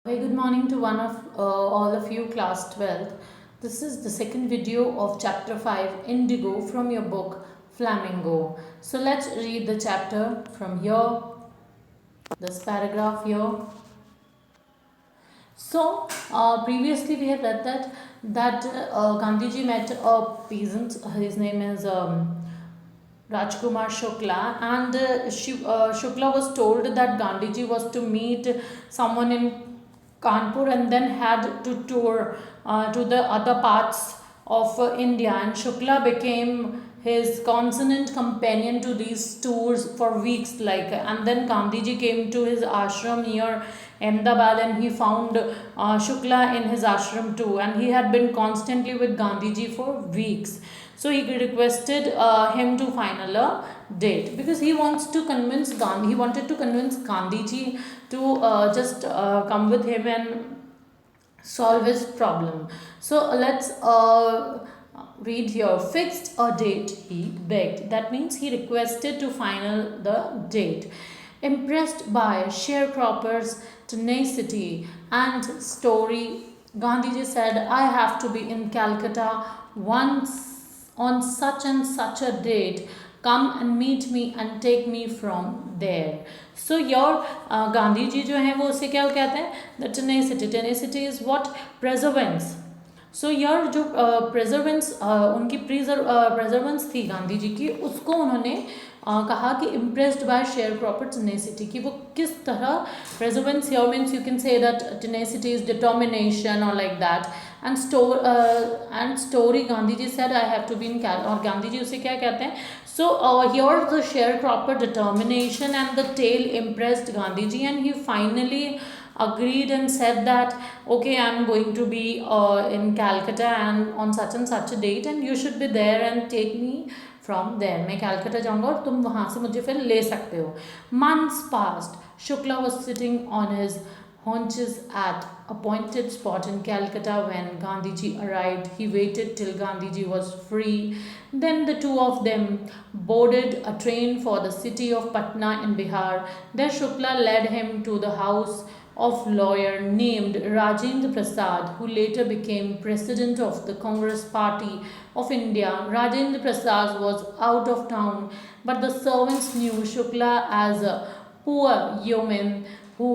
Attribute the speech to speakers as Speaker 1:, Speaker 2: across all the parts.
Speaker 1: Very good morning to one of all of you, class 12th. This is the second video of chapter 5, Indigo, from your book Flamingo. So let's read the chapter from here, this paragraph here. So previously we have read that Gandhiji met a peasant. His name is Rajkumar Shukla, and Shukla was told that Gandhiji was to meet someone in Kanpur and then had to tour to the other parts of India, and Shukla became his constant companion to these tours for weeks. And then Gandhiji came to his ashram near Ahmedabad, and he found Shukla in his ashram too, and he had been constantly with Gandhiji for weeks. So he requested him to final a date because he wants to convince Gandhi. He wanted to convince Gandhiji to just come with him and solve his problem. So let's read here. Fixed a date, he begged. That means he requested to final the date. Impressed by sharecroppers' tenacity and story, Gandhiji said, I have to be in Calcutta once on such and such a date. Come and meet me and take me from there. So your Gandhi ji जो है वो उसे क्या कहते हैं? The tenacity. Tenacity is what? Perseverance. सो यार जो प्रेजर्वेंस उनकी प्रेजर्वेंस थी गांधी जी की, उसको उन्होंने कहा कि impressed by sharecropper tenacity, कि वो किस तरह perseverance here means you can say that tenacity is determination और like that and story Gandhi ji said I have to be in jail, और गांधी जी उसे क्या कहते हैं? So here the sharecropper determination and the tale impressed Gandhi ji, and he finally agreed and said that okay, I'm going to be in Calcutta and on such a date, and you should be there and take me from there. मैं कैलकाटा जाऊंगा और तुम वहाँ से मुझे फिर ले सकते हो. Months passed. Shukla was sitting on his haunches at appointed spot in Calcutta when Gandhiji arrived. He waited till Gandhiji was free. Then the two of them boarded a train for the city of Patna in Bihar. There Shukla led him to the house of lawyer named Rajendra Prasad, who later became president of the Congress Party of India. Rajendra Prasad was out of town, but the servants knew Shukla as a poor yeoman who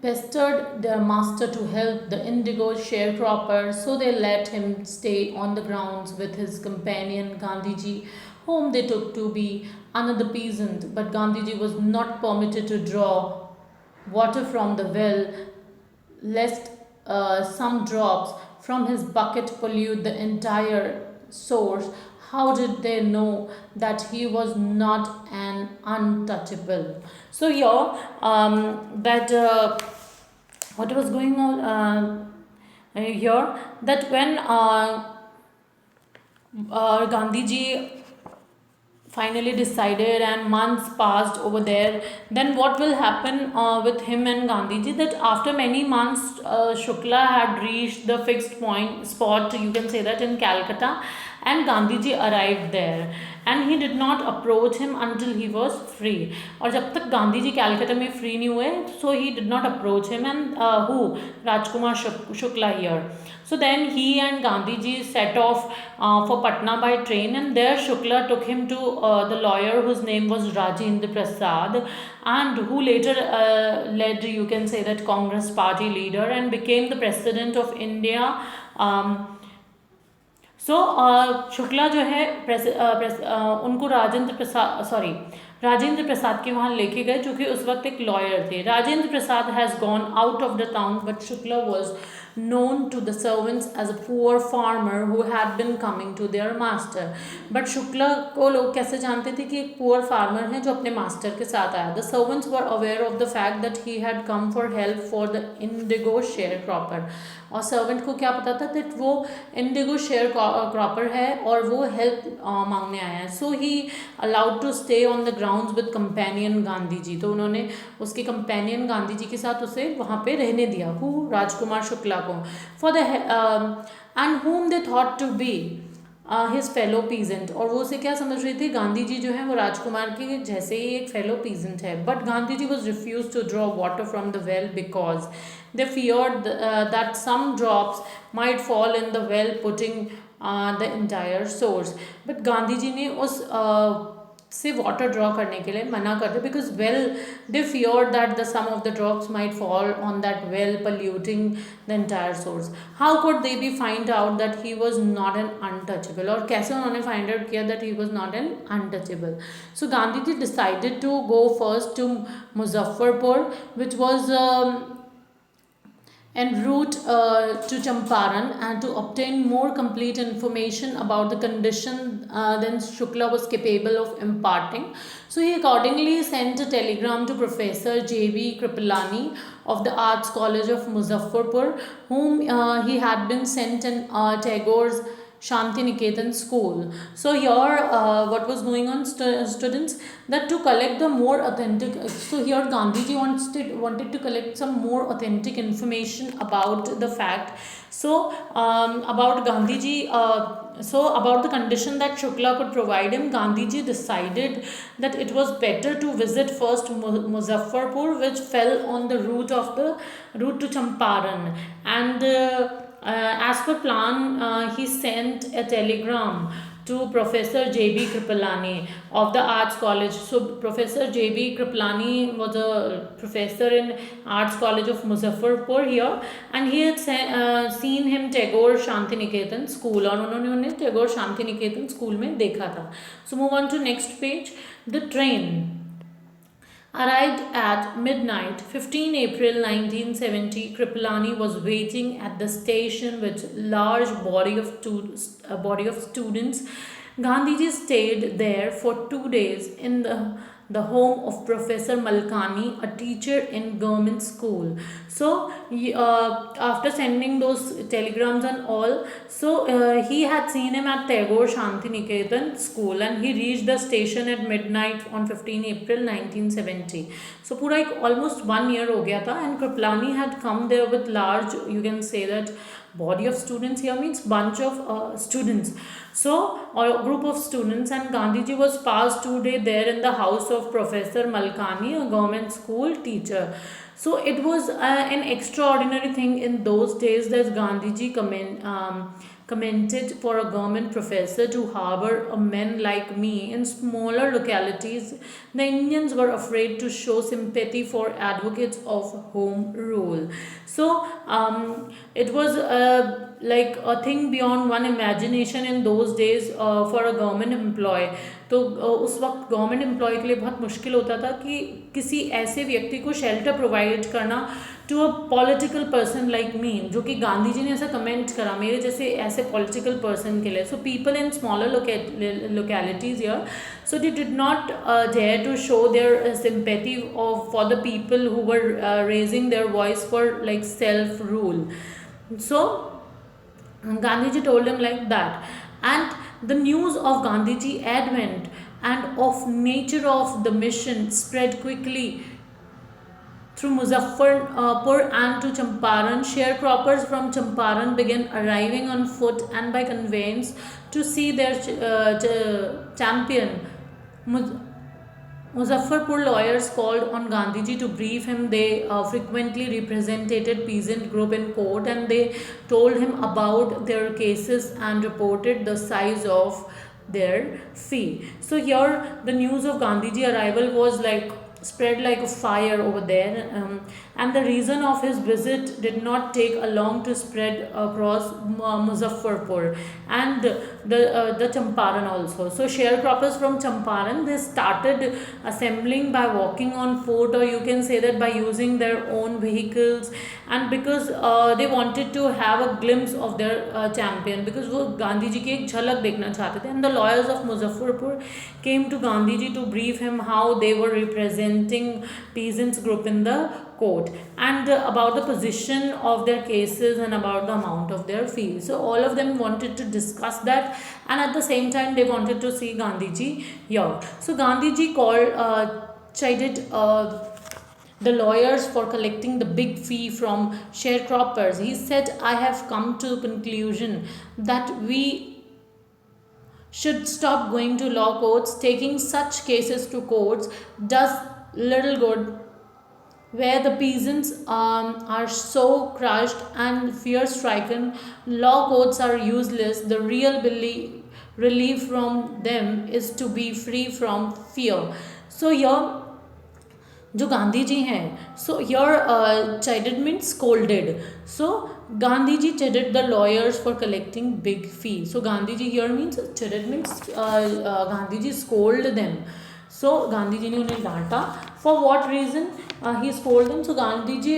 Speaker 1: pestered their master to help the indigo sharecropper, so they let him stay on the grounds with his companion Gandhiji, whom they took to be another peasant. But Gandhiji was not permitted to draw water from the well, lest some drops from his bucket pollute the entire source. How did they know that he was not an untouchable? So here, that what was going on here, that when Gandhiji finally decided and months passed over there, then what will happen with him and Gandhiji, that after many months Shukla had reached the fixed point spot, you can say that, in Calcutta, and Gandhiji arrived there, and he did not approach him until he was free. और जब तक गांधी जी कैलकाटा में free नहीं हुए, so he did not approach him, and who? Rajkumar Shukla here. So then he and Gandhiji set off for Patna by train, and there Shukla took him to the lawyer whose name was Rajendra Prasad, and who later led, you can say that, Congress party leader and became the president of India. सो शुक्ला जो है उनको राजेंद्र प्रसाद के वहाँ लेके गए, जो कि उस वक्त एक लॉयर थे. Rajendra Prasad has gone out of the town, but Shukla was known to the servants as a poor farmer who had been coming to their master. But Shukla को लोग कैसे जानते थे कि एक poor farmer है जो अपने master के साथ आया? The servants were aware of the fact that he had come for help for the indigo sharecropper. और servant को क्या पता था that वो indigo sharecropper है और वो help मांगने आया है. So he allowed to stay on the grounds with companion Gandhi ji. तो उन्होंने उसके companion गांधी जी के साथ उसे वहाँ पे रहने दिया. Who? राजकुमार शुक्ला को. For the and whom they thought to be his fellow peasant, और वो उसे क्या समझ रही थी, गांधी जी जो है वो राजकुमार के जैसे ही एक फेलो पीजेंट है. But Gandhi ji was refuse to draw water from the well because they feared that some drops might fall in the well putting the entire source. But Gandhi ji ने उस से वाटर ड्रॉ करने के लिए मना कर दिया, because well they fear that the some of the drops might fall on that well polluting the entire source. How could they be find out that he was not an untouchable, और कैसे उन्होंने find out किया that he was not an untouchable. So Gandhi ji decided to go first to Muzaffarpur which was en route to Champaran, and to obtain more complete information about the condition than Shukla was capable of imparting. So he accordingly sent a telegram to Professor J.B. Kripalani of the Arts College of Muzaffarpur, whom he had been sent in Tagore's Shanti Niketan school. So here what was going on, students, that to collect the more authentic, so here Gandhiji wanted to collect some more authentic information about the fact. So about Gandhiji, so about the condition that Shukla could provide him, Gandhiji decided that it was better to visit first Muzaffarpur, which fell on the route to Champaran. And as per plan, he sent a telegram to Professor J.B. Kripalani of the Arts College. So Professor J.B. Kripalani was a professor in Arts College of Muzaffarpur here, and he had seen him Tagore Shanti Niketan school, और उन्होंने उन्हें Tagore Shanti Niketan school में देखा था. So move on to next page. The train arrived at midnight, 15 April 1970. Kripalani was waiting at the station with large body of students. Gandhiji stayed there for 2 days in the home of Professor Malkani, a teacher in government school. So after sending those telegrams and all, so he had seen him at Tagore Shanti Niketan school, and he reached the station at midnight on 15 April 1970. So पूरा एक almost 1 year हो गया था, and Kripalani had come there with large, you can say that, body of students. Here means bunch of students, so or a group of students, and Gandhiji was passed 2 days there in the house of Professor Malkani, a government school teacher. So it was an extraordinary thing in those days that Gandhiji commented for a government professor to harbor a men like me in smaller localities. The Indians were afraid to show sympathy for advocates of home rule. So it was like a thing beyond one imagination in those days for a government employee. तो उस वक्त government employ के लिए बहुत मुश्किल होता था कि किसी ऐसे व्यक्ति को शेल्टर प्रोवाइड करना to a political person like me, जो कि गांधी जी ने ऐसा कमेंट करा मेरे जैसे ऐसे पॉलिटिकल पर्सन के लिए. So people in smaller localities here, so they did not dare to show their sympathy for the people who were raising their voice for like self rule. So Gandhiji told him like that, and the news of Gandhiji advent and of nature of the mission spread quickly through Muzaffarpur and to Champaran. Sharecroppers from Champaran began arriving on foot and by conveyance to see their champion. Muzaffarpur lawyers called on Gandhiji to brief him. They frequently represented peasant group in court, and they told him about their cases and reported the size of their fee. So here the news of Gandhiji arrival was like spread like a fire over there, and the reason of his visit did not take long to spread across Muzaffarpur and the Champaran also. So sharecroppers from Champaran, they started assembling by walking on foot, or you can say that by using their own vehicles, and because they wanted to have a glimpse of their champion, because वो गांधी जी की एक झलक देखना चाहते थे. And the lawyers of Muzaffarpur came to Gandhiji to brief him how they were representing peasants group in the court, and about the position of their cases and about the amount of their fees. So all of them wanted to discuss that, and at the same time they wanted to see Gandhiji here. So Gandhiji chided the lawyers for collecting the big fee from sharecroppers. He said, I have come to the conclusion that we should stop going to law courts. Taking such cases to courts does little good, where the peasants are so crushed and fear stricken. Law courts are useless. The real relief from them is to be free from fear. So here जो गांधी जी हैं, so here chided means scolded. So Gandhi ji chided the lawyers for collecting big fee. So Gandhi ji here means chided means Gandhi ji scold them. So Gandhi ji ने उन्हें डांटा. For what reason he scolded them? So Gandhi ji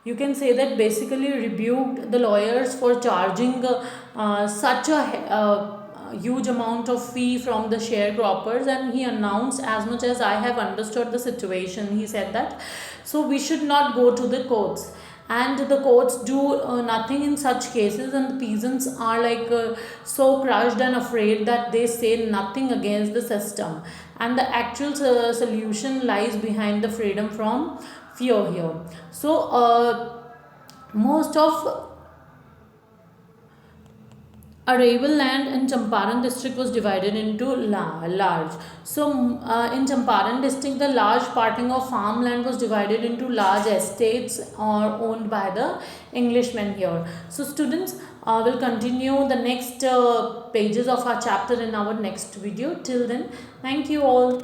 Speaker 1: you can say that basically rebuked the lawyers for charging such a huge amount of fee from the sharecroppers, and he announced, as much as I have understood the situation, he said that so we should not go to the courts, and the courts do nothing in such cases, and the peasants are like so crushed and afraid that they say nothing against the system, and the actual solution lies behind the freedom from fear here. So most of arable land in Champaran district was divided into large. So in Champaran district, the large parting of farmland was divided into large estates or owned by the Englishmen here. So students will continue the next pages of our chapter in our next video. Till then, thank you all.